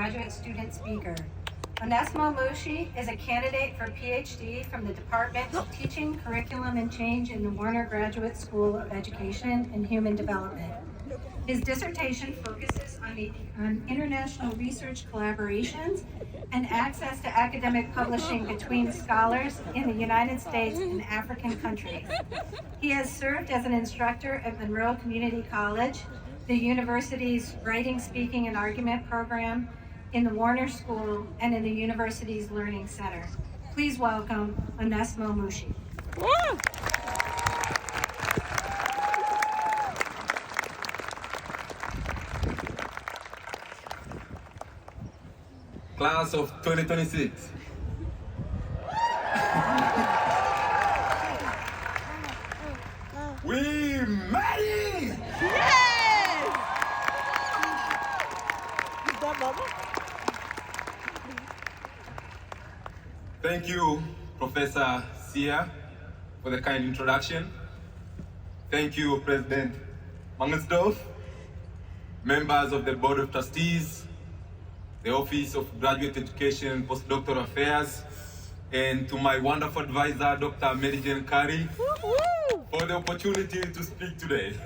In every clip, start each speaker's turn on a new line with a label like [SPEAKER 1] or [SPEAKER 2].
[SPEAKER 1] graduate student speaker. Onesmo Mushi is a candidate for PhD from the Department of Teaching, Curriculum, and Change in the Warner Graduate School of Education and Human Development. His dissertation focuses on international research collaborations and access to academic publishing between scholars in the United States and African countries. He has served as an instructor at Monroe Community College, the university's Writing, Speaking, and Argument program, in the Warner School, and in the university's Learning Center. Please welcome Onesmo Mushi.
[SPEAKER 2] Woo!
[SPEAKER 3] Class of 2026. We made it!
[SPEAKER 2] Yes! Is that Bubba?
[SPEAKER 3] Thank you, Professor Sia, for the kind introduction. Thank you, President Mangelsdorf, members of the Board of Trustees, the Office of Graduate Education and Postdoctoral Affairs, and to my wonderful advisor, Dr. Mary Jane Kari, for the opportunity to speak today.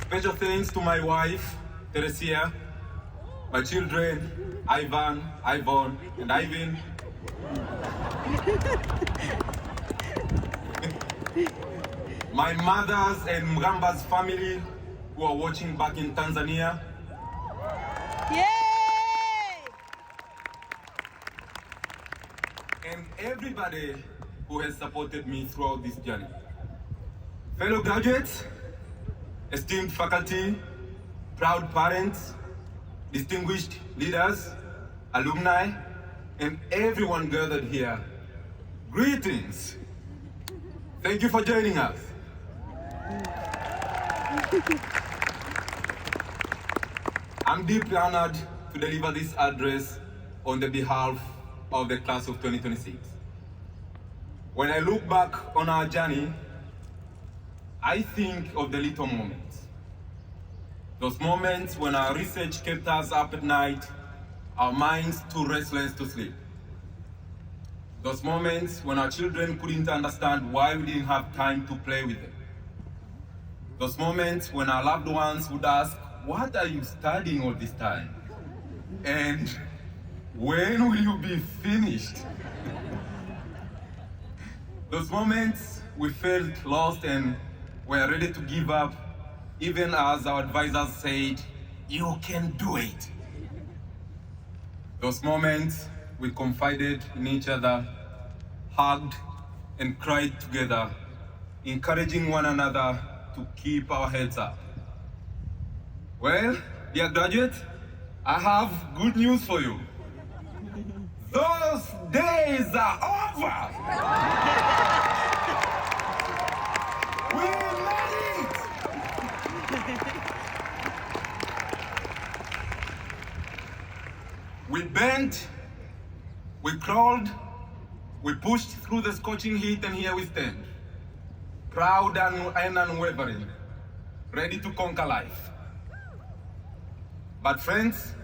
[SPEAKER 3] Special thanks to my wife, Teresia, my children, Ivan, Ivon, and Ivan. My mother's and Mgamba's family who are watching back in Tanzania.
[SPEAKER 2] Yay!
[SPEAKER 3] And everybody who has supported me throughout this journey. Fellow graduates, esteemed faculty, proud parents, distinguished leaders, alumni, and everyone gathered here, greetings. Thank you for joining us. I'm deeply honored to deliver this address on the behalf of the class of 2026. When I look back on our journey, I think of the little moments. Those moments when our research kept us up at night, our minds too restless to sleep. Those moments when our children couldn't understand why we didn't have time to play with them. Those moments when our loved ones would ask, "What are you studying all this time? And when will you be finished?" Those moments we felt lost and were ready to give up, even as our advisors said, "You can do it." Those moments we confided in each other, hugged and cried together, encouraging one another to keep our heads up. Well, dear graduates, I have good news for you. Those days are over! We made it! We bent, we crawled, we pushed through the scorching heat, and here we stand, proud and unwavering, ready to conquer life. But friends,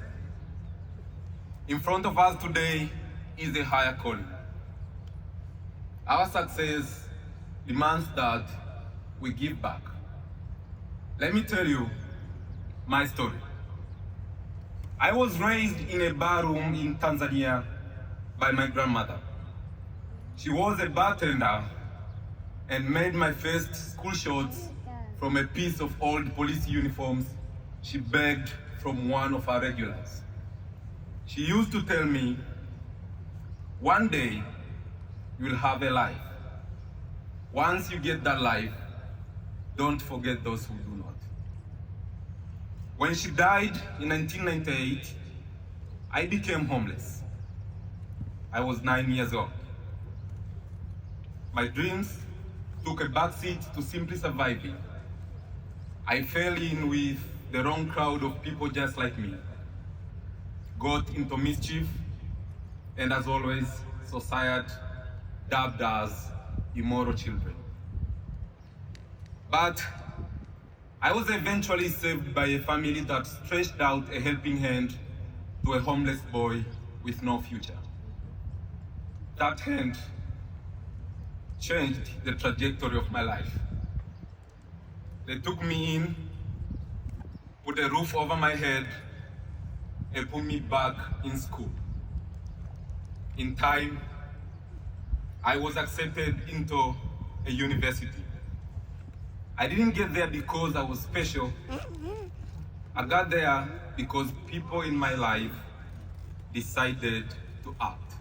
[SPEAKER 3] in front of us today is a higher calling. Our success demands that we give back. Let me tell you my story. I was raised in a bar room in Tanzania by my grandmother. She was a bartender and made my first school shorts from a piece of old police uniforms she begged from one of our regulars. She used to tell me, "One day you'll have a life. Once you get that life, don't forget those who do not." When she died in 1998, I became homeless. I was 9 years old. My dreams took a backseat to simply surviving. I fell in with the wrong crowd of people just like me, got into mischief, and as always, society dubbed us immoral children. But I was eventually saved by a family that stretched out a helping hand to a homeless boy with no future. That hand changed the trajectory of my life. They took me in, put a roof over my head, and put me back in school. In time, I was accepted into a university. I didn't get there because I was special. I got there because people in my life decided to act.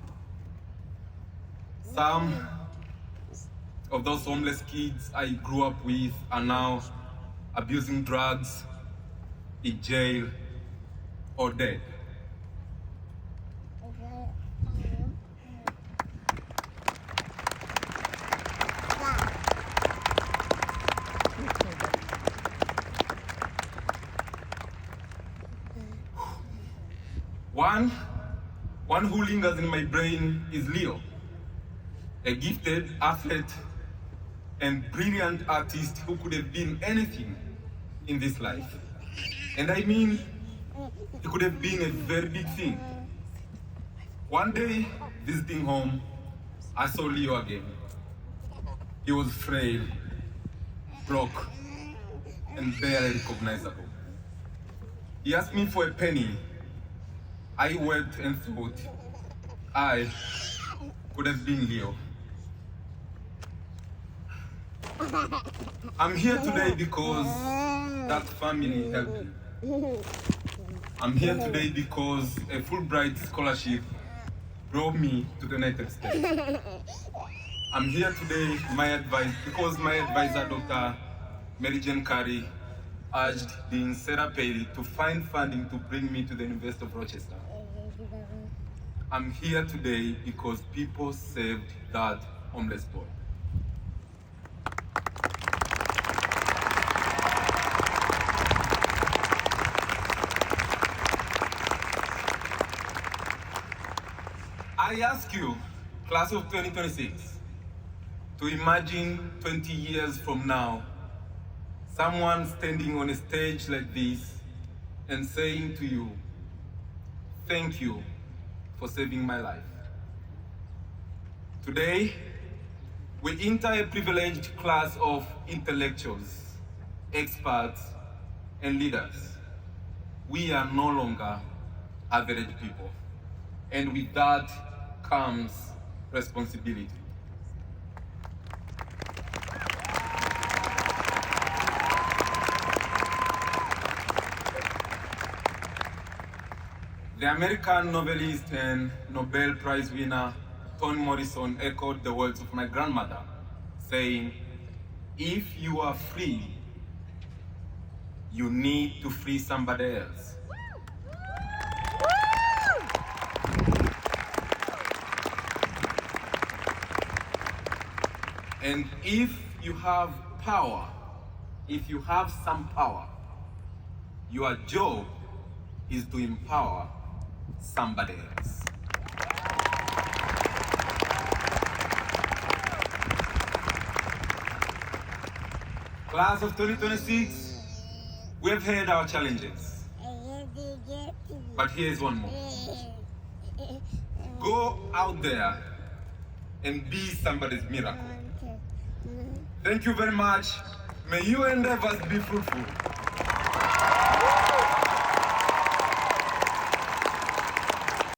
[SPEAKER 3] Some of those homeless kids I grew up with are now abusing drugs, in jail, or dead. One who lingers in my brain is Leo, a gifted athlete and brilliant artist who could have been anything in this life. And I mean, he could have been a very big thing. One day, visiting home, I saw Leo again. He was frail, broke, and barely recognizable. He asked me for a penny. I wept and thought I could have been Leo. I'm here today because that family helped me. I'm here today because a Fulbright scholarship brought me to the United States. I'm here today because my advisor, Dr. Mary Jane Carey, urged Dean Sarah Paley to find funding to bring me to the University of Rochester. I'm here today because people saved that homeless boy. I ask you, class of 2026, to imagine 20 years from now, someone standing on a stage like this and saying to you, thank you for saving my life. Today, we enter a privileged class of intellectuals, experts, and leaders. We are no longer average people, and with that comes responsibility. The American novelist and Nobel Prize winner Toni Morrison echoed the words of my grandmother, saying, if you are free, you need to free somebody else. And if you have power, if you have some power, your job is to empower somebody else. Class of 2026, we have had our challenges. But here's one more. Go out there and be somebody's miracle. Thank you very much. May your endeavors be fruitful.